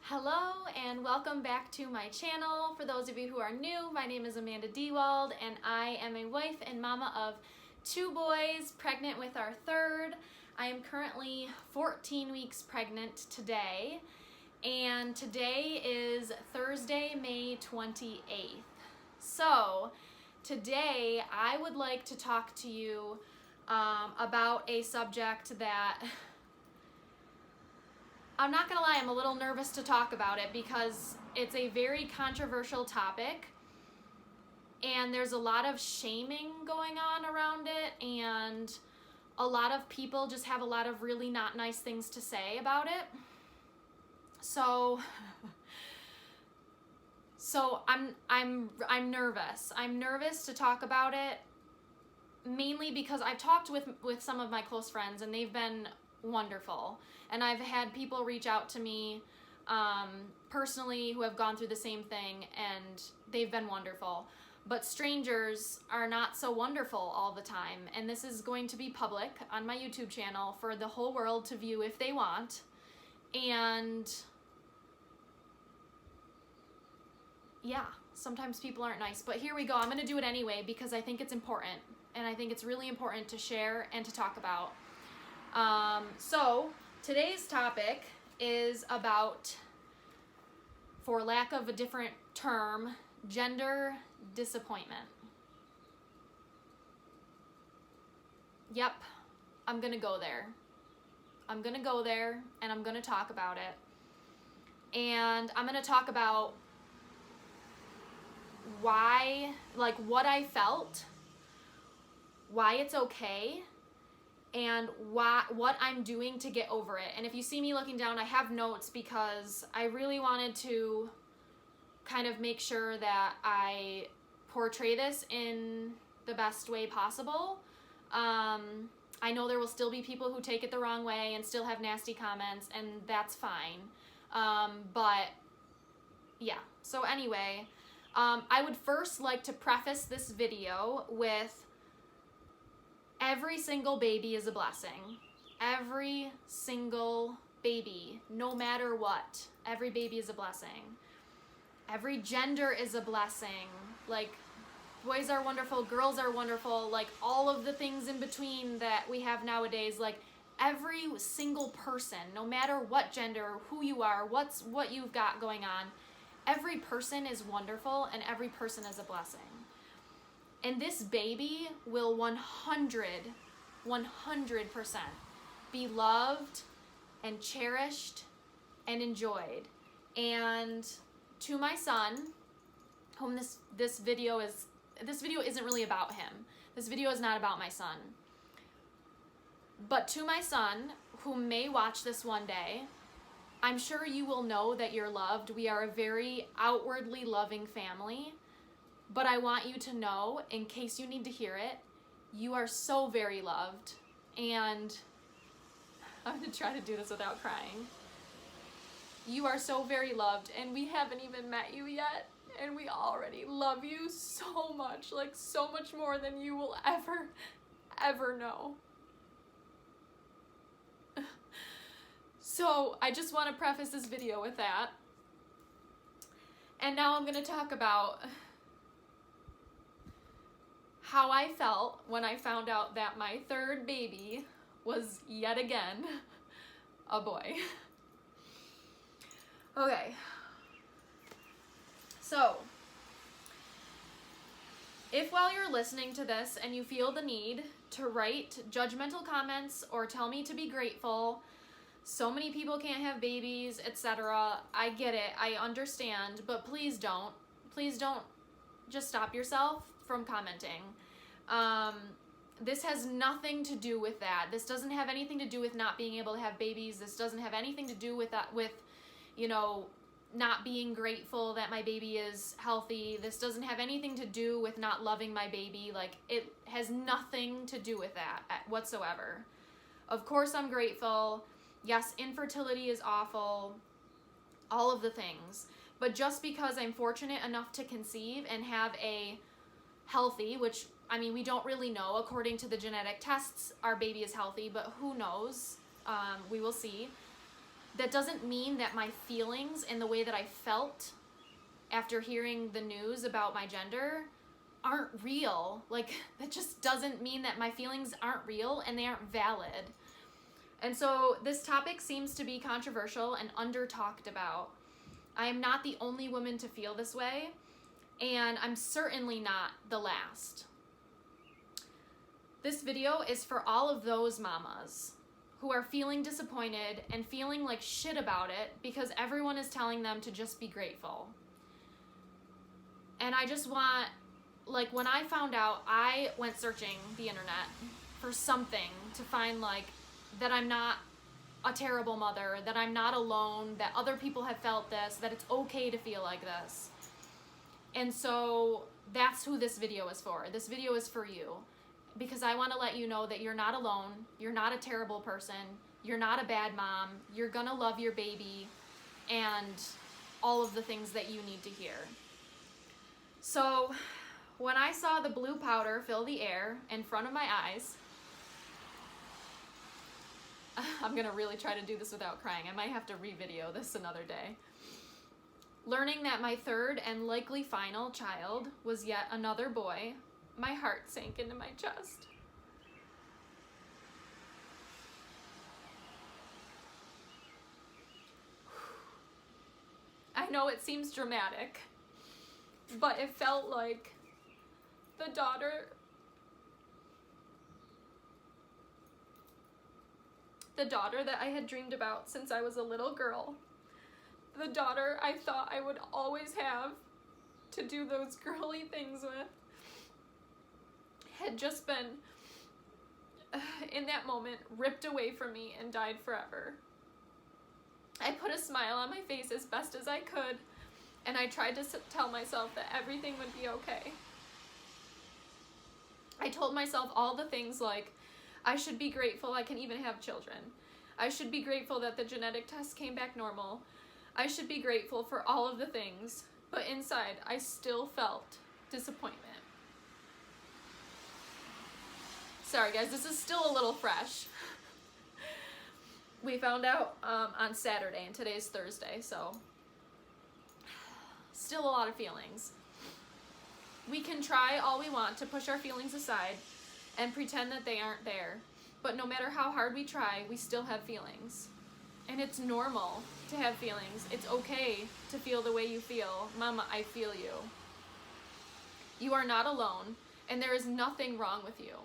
Hello and welcome back to my channel. For those of you who are new, my name is Amanda Dewald and I am a wife and mama of 2 boys, pregnant with our third. I am currently 14 weeks pregnant today, and today is Thursday, May 28th. So today I would like to talk to you about a subject that I'm not gonna lie, I'm a little nervous to talk about it because it's a very controversial topic and there's a lot of shaming going on around it, and a lot of people just have a lot of really not nice things to say about it. So I'm nervous. I'm nervous to talk about it, mainly because I've talked with some of my close friends and they've been wonderful. And I've had people reach out to me personally who have gone through the same thing, and they've been wonderful. But strangers are not so wonderful all the time. And this is going to be public on my YouTube channel for the whole world to view if they want. And yeah, sometimes people aren't nice. But here we go. I'm going to do it anyway because I think it's important. And I think it's really important to share and to talk about. So today's topic is about, for lack of a different term, gender disappointment. Yep, I'm gonna go there. I'm gonna go there and I'm gonna talk about it. And I'm gonna talk about why, like what I felt, why it's okay, and what I'm doing to get over it. And if you see me looking down, I have notes because I really wanted to kind of make sure that I portray this in the best way possible. I know there will still be people who take it the wrong way and still have nasty comments, and that's fine. But yeah, so anyway, I would first like to preface this video with every single baby is a blessing. Every single baby, no matter what, every baby is a blessing. Every gender is a blessing. Like, boys are wonderful, girls are wonderful, like all of the things in between that we have nowadays. Like, every single person, no matter what gender, who you are, what you've got going on, every person is wonderful and every person is a blessing. And this baby will 100% be loved and cherished and enjoyed. And to my son, whom this video isn't really about him. This video is not about my son. But to my son, who may watch this one day, I'm sure you will know that you're loved. We are a very outwardly loving family. But I want you to know, in case you need to hear it, you are so very loved. And I'm going to try to do this without crying. You are so very loved, and we haven't even met you yet, and we already love you so much, like so much more than you will ever know. So I just want to preface this video with that. And now I'm going to talk about how I felt when I found out that my third baby was yet again a boy. Okay. So, if while you're listening to this and you feel the need to write judgmental comments or tell me to be grateful, so many people can't have babies, etc., I get it, I understand, but please don't. Please don't just stop yourself from commenting. This has nothing to do with that. This doesn't have anything to do with not being able to have babies. This doesn't have anything to do with that, with, you know, not being grateful that my baby is healthy. This doesn't have anything to do with not loving my baby. Like, it has nothing to do with that whatsoever. Of course I'm grateful. Yes, infertility is awful. All of the things. But just because I'm fortunate enough to conceive and have a healthy, which, I mean, we don't really know. According to the genetic tests, our baby is healthy, but who knows? We will see. that doesn't mean that my feelings and the way that I felt after hearing the news about my gender aren't real. Like, that just doesn't mean that my feelings aren't real and they aren't valid. And so this topic seems to be controversial and under talked about. I am not the only woman to feel this way, and I'm certainly not the last. This video is for all of those mamas who are feeling disappointed and feeling like shit about it because everyone is telling them to just be grateful. And I just want, like, when I found out, I went searching the internet for something to find, like, that I'm not a terrible mother, that I'm not alone, that other people have felt this, that it's okay to feel like this. And so that's who this video is for. This video is for you, because I want to let you know that you're not alone, you're not a terrible person, you're not a bad mom, you're gonna love your baby, and all of the things that you need to hear. So when I saw the blue powder fill the air in front of my eyes, I'm gonna really try to do this without crying. I might have to re-video this another day. Learning that my third and likely final child was yet another boy, my heart sank into my chest. I know it seems dramatic, but it felt like the daughter that I had dreamed about since I was a little girl, the daughter I thought I would always have to do those girly things with, had just been, in that moment, ripped away from me and died forever. I put a smile on my face as best as I could, and I tried to tell myself that everything would be okay. I told myself all the things like, I should be grateful I can even have children. I should be grateful that the genetic test came back normal. I should be grateful for all of the things, but inside I still felt disappointment. Sorry guys, this is still a little fresh. We found out on Saturday, and today's Thursday, so still a lot of feelings. We can try all we want to push our feelings aside and pretend that they aren't there, but no matter how hard we try, we still have feelings. And it's normal to have feelings. It's okay to feel the way you feel. Mama, I feel you. You are not alone, and there is nothing wrong with you.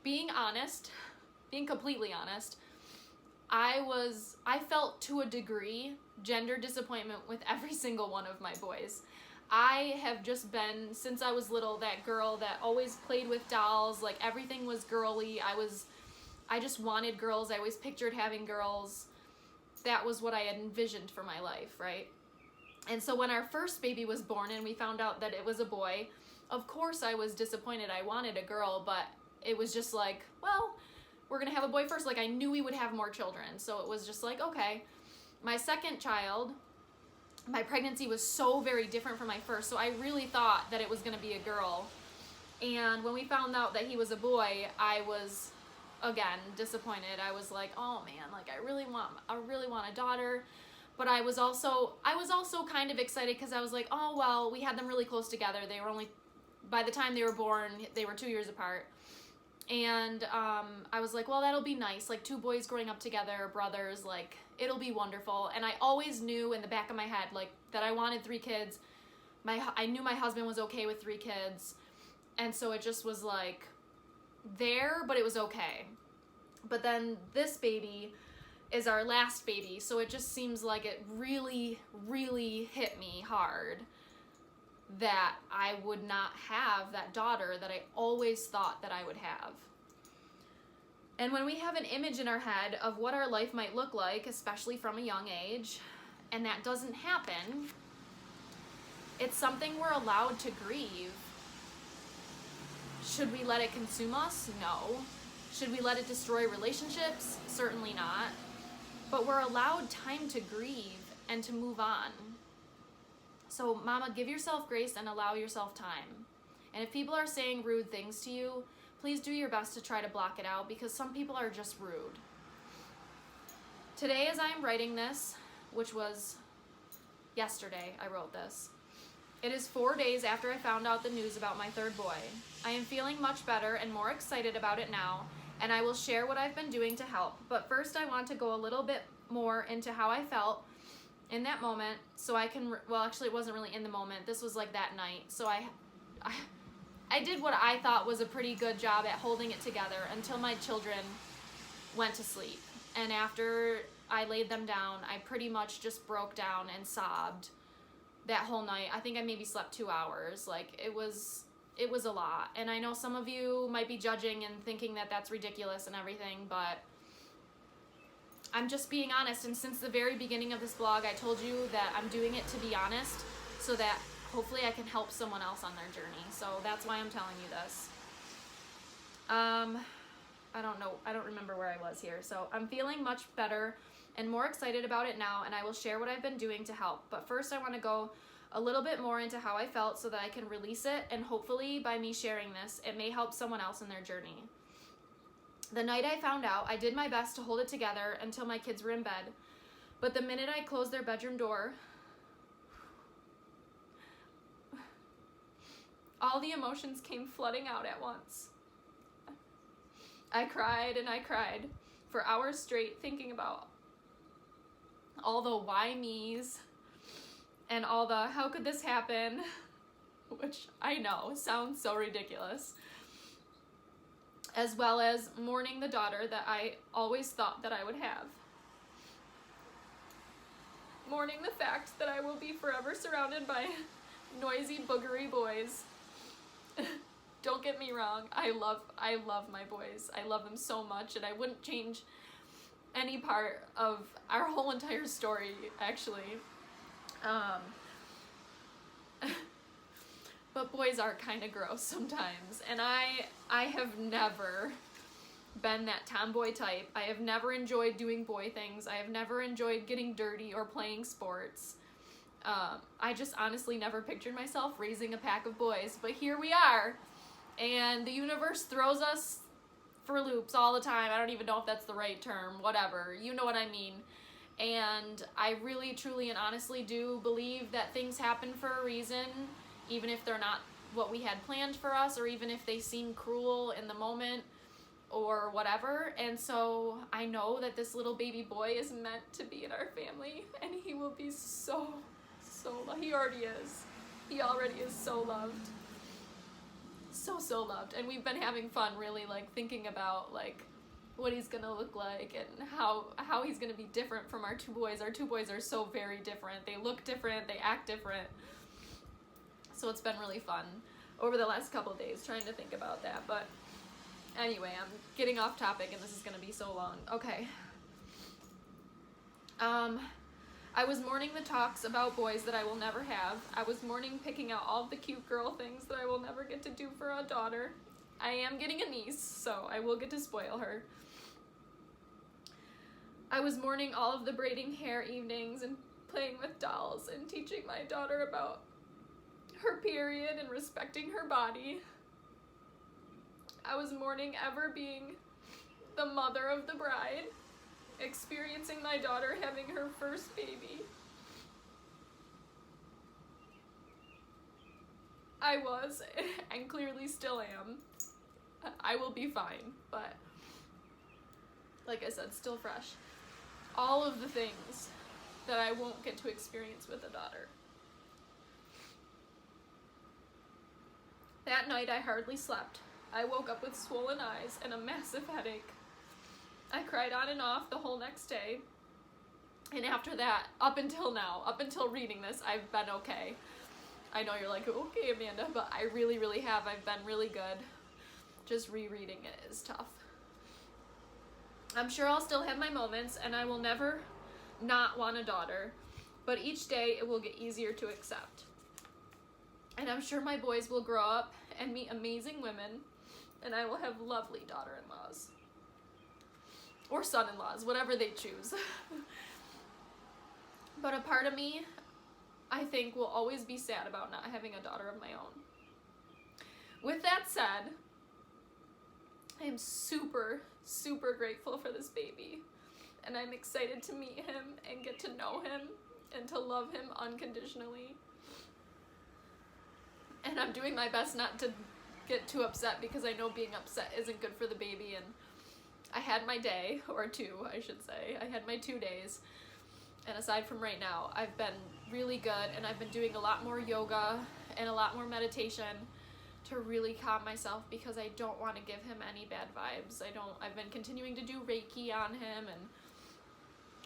Being honest, being completely honest, I felt to a degree gender disappointment with every single one of my boys. I have just been, since I was little, that girl that always played with dolls, like everything was girly. I just wanted girls. I always pictured having girls. That was what I had envisioned for my life, right? And so when our first baby was born and we found out that it was a boy, of course I was disappointed. I wanted a girl, but it was just like, well, we're gonna have a boy first. Like, I knew we would have more children, so it was just like, okay. My second child, my pregnancy was so very different from my first, so I really thought that it was gonna be a girl. And when we found out that he was a boy, I was, again, disappointed. I was like, oh man, like I really want a daughter. But I was also kind of excited because I was like, oh well, we had them really close together. They were only, by the time they were born, they were 2 years apart. And I was like, well, that'll be nice, like 2 boys growing up together, brothers, like it'll be wonderful. And I always knew in the back of my head, like, that I wanted 3 kids. I knew my husband was okay with 3 kids, and so it just was like there, but it was okay. But then this baby is our last baby, so it just seems like it really, really hit me hard that I would not have that daughter that I always thought that I would have. And when we have an image in our head of what our life might look like, especially from a young age, and that doesn't happen, it's something we're allowed to grieve. Should we let it consume us? No. Should we let it destroy relationships? Certainly not. But we're allowed time to grieve and to move on. So mama, give yourself grace and allow yourself time. And if people are saying rude things to you, please do your best to try to block it out, because some people are just rude. Today, as I am writing this, which was yesterday, I wrote this. It is 4 days after I found out the news about my third boy. I am feeling much better and more excited about it now, and I will share what I've been doing to help. But first, I want to go a little bit more into how I felt in that moment, so I can, well, actually, it wasn't really in the moment. This was like that night. So I did what I thought was a pretty good job at holding it together until my children went to sleep. And after I laid them down, I pretty much just broke down and sobbed that whole night. I think I maybe slept 2 hours. Like, it was a lot. And I know some of you might be judging and thinking that that's ridiculous and everything, but I'm just being honest. And since the very beginning of this blog, I told you that I'm doing it to be honest, so that hopefully I can help someone else on their journey. So that's why I'm telling you this. I don't know. I don't remember where I was here. So I'm feeling much better and more excited about it now, and I will share what I've been doing to help. But first, I want to go a little bit more into how I felt so that I can release it, and hopefully by me sharing this, it may help someone else in their journey. The night I found out, I did my best to hold it together until my kids were in bed. But the minute I closed their bedroom door, all the emotions came flooding out at once. I cried and I cried for hours straight, thinking about all the why me's and all the how could this happen, which I know sounds so ridiculous, as well as mourning the daughter that I always thought that I would have. Mourning the fact that I will be forever surrounded by noisy, boogery boys. Don't get me wrong, I love my boys. I love them so much, and I wouldn't change any part of our whole entire story, actually. But boys are kind of gross sometimes, and I have never been that tomboy type. I have never enjoyed doing boy things. I have never enjoyed getting dirty or playing sports. I just honestly never pictured myself raising a pack of boys, but here we are, and the universe throws us for loops all the time. I don't even know if that's the right term, whatever, you know what I mean. And I really, truly, and honestly do believe that things happen for a reason, even if they're not what we had planned for us, or even if they seem cruel in the moment or whatever. And so I know that this little baby boy is meant to be in our family, and he will be so he already is. He already is so loved. So loved. And we've been having fun really, like, thinking about, like, what he's gonna look like and how he's gonna be different from our two boys. Our two boys are so very different. They look different, they act different. So it's been really fun over the last couple of days trying to think about that. But anyway, I'm getting off topic and this is gonna be so long. Okay. I was mourning the talks about boys that I will never have. I was mourning picking out all of the cute girl things that I will never get to do for a daughter. I am getting a niece, so I will get to spoil her. I was mourning all of the braiding hair evenings and playing with dolls and teaching my daughter about her period and respecting her body. I was mourning ever being the mother of the bride, experiencing my daughter having her first baby. I was, and clearly still am. I will be fine, but like I said, still fresh. All of the things that I won't get to experience with a daughter. That night I hardly slept. I woke up with swollen eyes and a massive headache. I cried on and off the whole next day. And after that, up until now, up until reading this, I've been okay. I know you're like, okay, Amanda, but I really, really have. I've been really good. Just rereading it is tough. I'm sure I'll still have my moments, and I will never not want a daughter, but each day it will get easier to accept. And I'm sure my boys will grow up and meet amazing women, and I will have lovely daughter-in-laws. Or son-in-laws, whatever they choose. But a part of me, I think, will always be sad about not having a daughter of my own. With that said, I am super, super grateful for this baby. and I'm excited to meet him and get to know him and to love him unconditionally. And I'm doing my best not to get too upset because I know being upset isn't good for the baby. And I had my day, or two, I should say. I had my 2 days. And aside from right now, I've been really good, and I've been doing a lot more yoga and a lot more meditation to really calm myself because I don't want to give him any bad vibes. I've been continuing to do Reiki on him and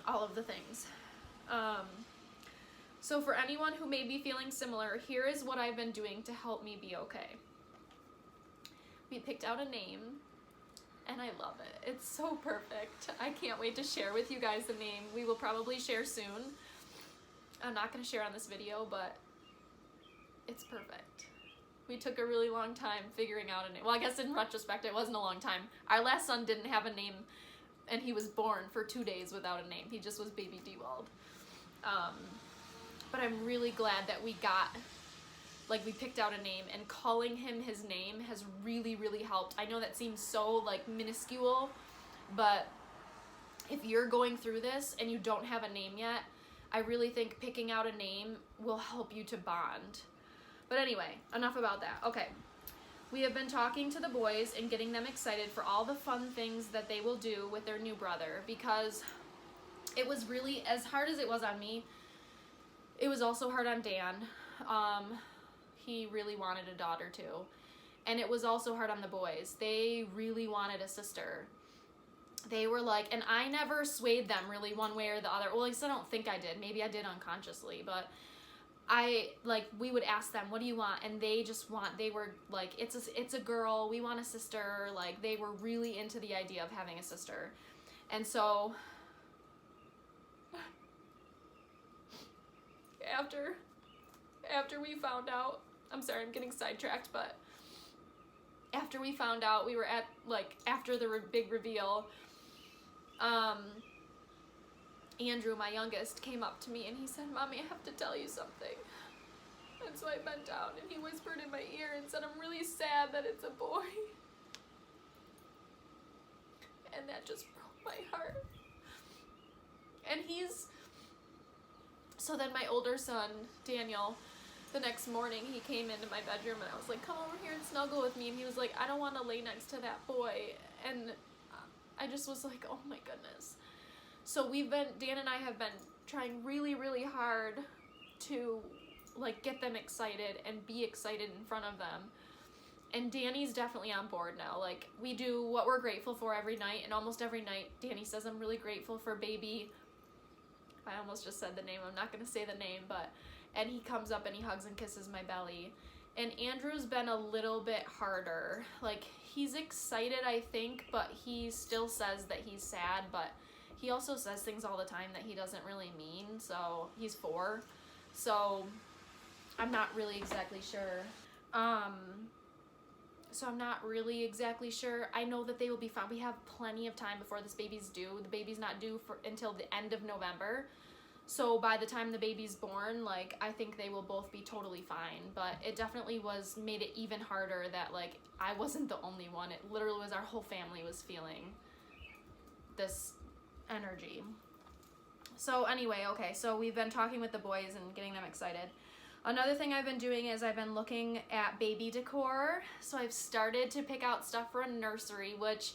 all of the things. So for anyone who may be feeling similar, here is what I've been doing to help me be okay. We picked out a name, and I love it. It's so perfect. I can't wait to share with you guys the name. We will probably share soon. I'm not going to share on this video, but it's perfect. We took a really long time figuring out a name. Well, I guess in retrospect, it wasn't a long time. Our last son didn't have a name, and he was born for 2 days without a name. He just was baby Dewald. But I'm really glad that we picked out a name, and calling him his name has really, really helped. I know that seems so minuscule, but if you're going through this and you don't have a name yet, I really think picking out a name will help you to bond. But anyway, enough about that. Okay, we have been talking to the boys and getting them excited for all the fun things that they will do with their new brother, because it was really, as hard as it was on me, it was also hard on Dan. He really wanted a daughter too. And it was also hard on the boys. They really wanted a sister. They were like, and I never swayed them really one way or the other. Well, at least I don't think I did. Maybe I did unconsciously, but we would ask them, what do you want? And they were like, it's a girl. We want a sister. Like, they were really into the idea of having a sister. And so after we found out, I'm sorry, I'm getting sidetracked, but after we found out, we were at, after the big reveal, Andrew, my youngest, came up to me and he said, Mommy, I have to tell you something. And so I bent down and he whispered in my ear and said, I'm really sad that it's a boy. And that just broke my heart. And so then my older son, Daniel, the next morning he came into my bedroom and I was like, come over here and snuggle with me. And he was like, I don't want to lay next to that boy. And I just was like, oh my goodness. So Dan and I have been trying really, really hard to get them excited and be excited in front of them. And Danny's definitely on board now. We do what we're grateful for every night, and almost every night Danny says, I'm really grateful for baby. I almost just said the name. I'm not going to say the name, and he comes up and he hugs and kisses my belly. And Andrew's been a little bit harder. He's excited, I think, but he still says that he's sad, but he also says things all the time that he doesn't really mean. So he's 4. So I'm not really exactly sure. I know that they will be fine. We have plenty of time before this baby's due. The baby's not due until the end of November. So by the time the baby's born, I think they will both be totally fine. But it definitely made it even harder that, I wasn't the only one. It literally was our whole family was feeling this energy. So anyway, okay, so we've been talking with the boys and getting them excited. Another thing I've been doing is I've been looking at baby decor. So I've started to pick out stuff for a nursery, which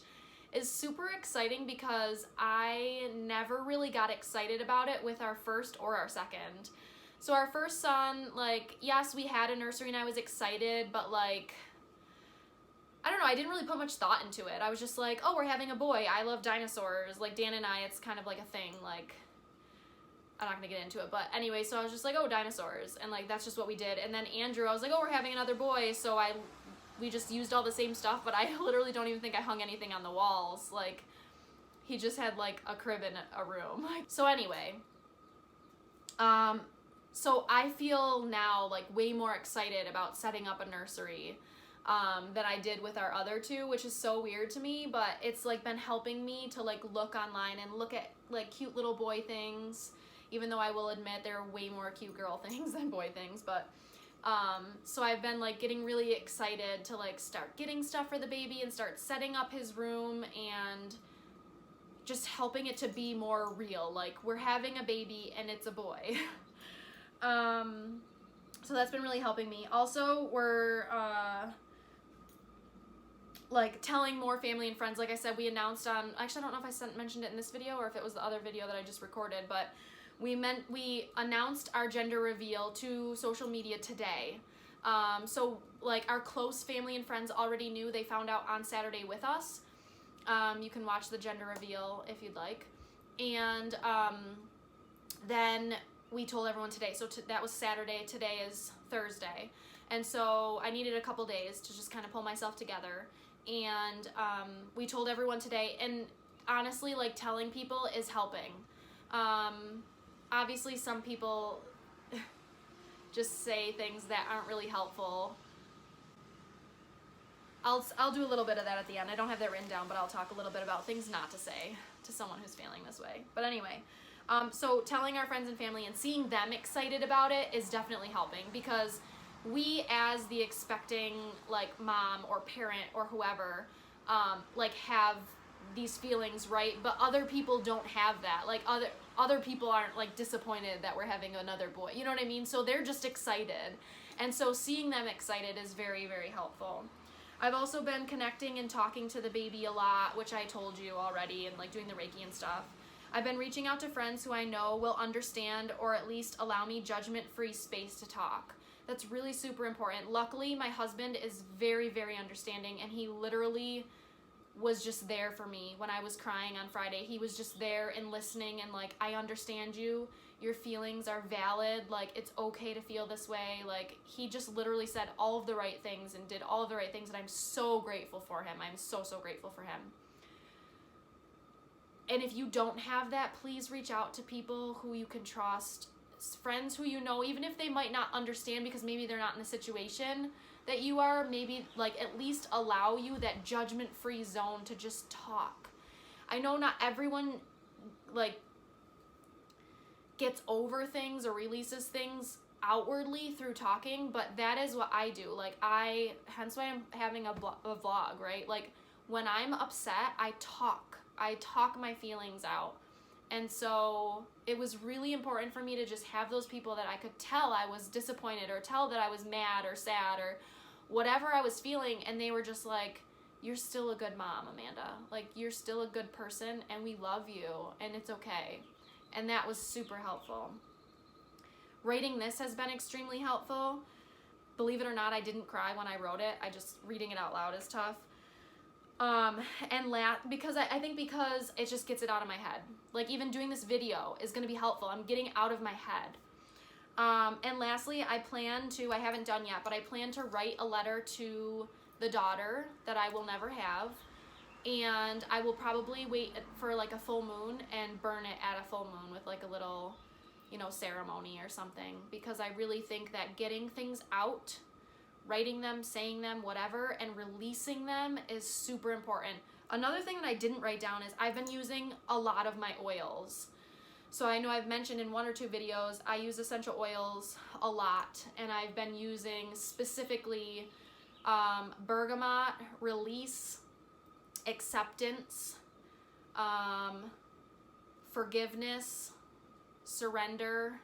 is super exciting because I never really got excited about it with our first or our second. So our first son, yes, we had a nursery and I was excited, but I don't know, I didn't really put much thought into it. I was just like, oh, we're having a boy. I love dinosaurs. Dan and I, it's kind of a thing. I'm not gonna get into it, but anyway, so I was just like, oh, dinosaurs, and that's just what we did. And then Andrew, I was like, oh, we're having another boy, so we just used all the same stuff, but I literally don't even think I hung anything on the walls. He just had a crib in a room. So anyway, so I feel now way more excited about setting up a nursery than I did with our other 2, which is so weird to me, but it's been helping me to look online and look at cute little boy things, even though I will admit there are way more cute girl things than boy things. But so I've been getting really excited to start getting stuff for the baby and start setting up his room and just helping it to be more real. Like, we're having a baby and it's a boy. So that's been really helping me. Also, we're like telling more family and friends. Like I said, we announced on, actually I don't know if I mentioned it in this video or if it was the other video that I just recorded, but we announced our gender reveal to social media today. So like our close family and friends already knew. They found out on Saturday with us. You can watch the gender reveal if you'd like. And then we told everyone today. So that was Saturday. Today is Thursday. And so I needed a couple days to just kind of pull myself together. And we told everyone today. And honestly, like, telling people is helping. Obviously, some people just say things that aren't really helpful. I'll do a little bit of that at the end. I don't have that written down, but I'll talk a little bit about things not to say to someone who's feeling this way. But anyway, so telling our friends and family and seeing them excited about it is definitely helping, because we, as the expecting, like, mom or parent or whoever, like, have these feelings, right? But other people don't have that. Like, other people aren't, like, disappointed that we're having another boy. You know what I mean? So they're just excited. And so seeing them excited is very, very helpful. I've also been connecting and talking to the baby a lot, which I told you already, and like doing the Reiki and stuff. I've been reaching out to friends who I know will understand, or at least allow me judgment-free space to talk. That's really super important. Luckily, my husband is very, very understanding, and he literally was just there for me when I was crying on Friday. He was just there and listening and like, I understand you. Your feelings are valid. Like, it's okay to feel this way. Like, he just literally said all of the right things and did all of the right things, and I'm so grateful for him. I'm so, so grateful for him. And if you don't have that, please reach out to people who you can trust, friends who you know, even if they might not understand because maybe they're not in the situation that you are, maybe like at least allow you that judgment-free zone to just talk. I know not everyone like gets over things or releases things outwardly through talking, but that is what I do. Like, hence why I'm having a vlog, right? Like, when I'm upset, I talk my feelings out. And so it was really important for me to just have those people that I could tell I was disappointed, or tell that I was mad or sad or whatever I was feeling, and they were just like, you're still a good mom, Amanda. Like, you're still a good person, and we love you, and it's okay. And that was super helpful. Writing this has been extremely helpful. Believe it or not, I didn't cry when I wrote it. Reading it out loud is tough. Because I think because it just gets it out of my head. Like, even doing this video is going to be helpful. I'm getting out of my head. And lastly, I haven't done yet, but I plan to write a letter to the daughter that I will never have. And I will probably wait for like a full moon and burn it at a full moon with like a little, ceremony or something. Because I really think that getting things out, writing them, saying them, whatever, and releasing them is super important. Another thing that I didn't write down is I've been using a lot of my oils. So I know I've mentioned in 1 or 2 videos, I use essential oils a lot, and I've been using specifically bergamot, release, acceptance, forgiveness, surrender,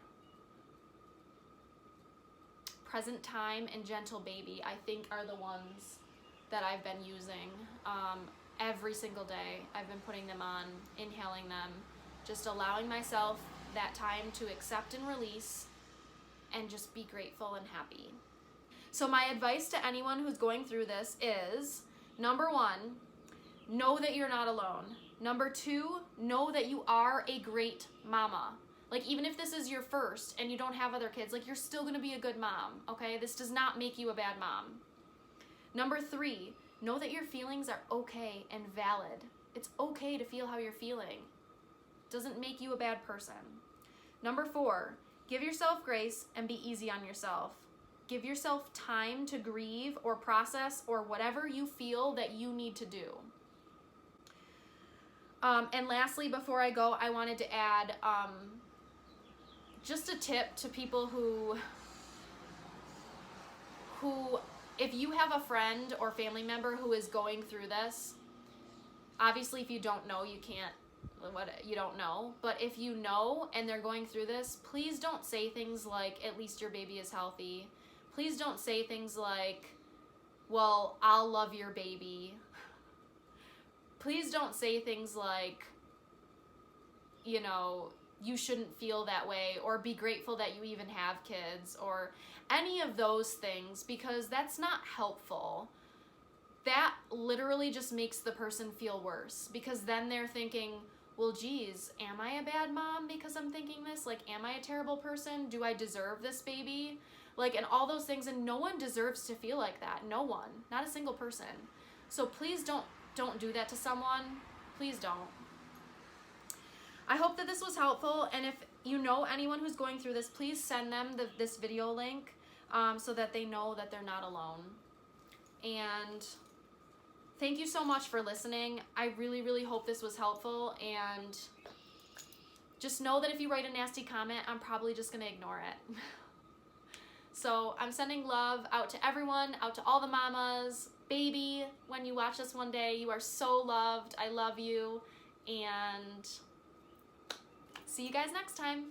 present time, and gentle baby, I think are the ones that I've been using every single day. I've been putting them on, inhaling them, just allowing myself that time to accept and release and just be grateful and happy. So my advice to anyone who's going through this is, number 1, know that you're not alone. Number 2, know that you are a great mama. Like, even if this is your first and you don't have other kids, like, you're still gonna be a good mom, okay? This does not make you a bad mom. Number 3, know that your feelings are okay and valid. It's okay to feel how you're feeling. Doesn't make you a bad person. Number 4, give yourself grace and be easy on yourself. Give yourself time to grieve or process or whatever you feel that you need to do. And lastly, before I go, I wanted to add just a tip to people who, if you have a friend or family member who is going through this, obviously if you don't know, you can't what, you don't know. But if you know and they're going through this, please don't say things like, at least your baby is healthy. Please don't say things like, well, I'll love your baby. Please don't say things like, you know, you shouldn't feel that way, or be grateful that you even have kids, or any of those things, because that's not helpful. That literally just makes the person feel worse, because then they're thinking, well, geez, am I a bad mom because I'm thinking this? Like, am I a terrible person? Do I deserve this baby? Like, and all those things, and no one deserves to feel like that. No one, not a single person. So please don't do that to someone. Please don't. I hope that this was helpful, and if you know anyone who's going through this, please send them this video link so that they know that they're not alone. And thank you so much for listening. I really, really hope this was helpful, and just know that if you write a nasty comment, I'm probably just going to ignore it. So I'm sending love out to everyone, out to all the mamas. Baby, when you watch this one day, you are so loved. I love you, and see you guys next time.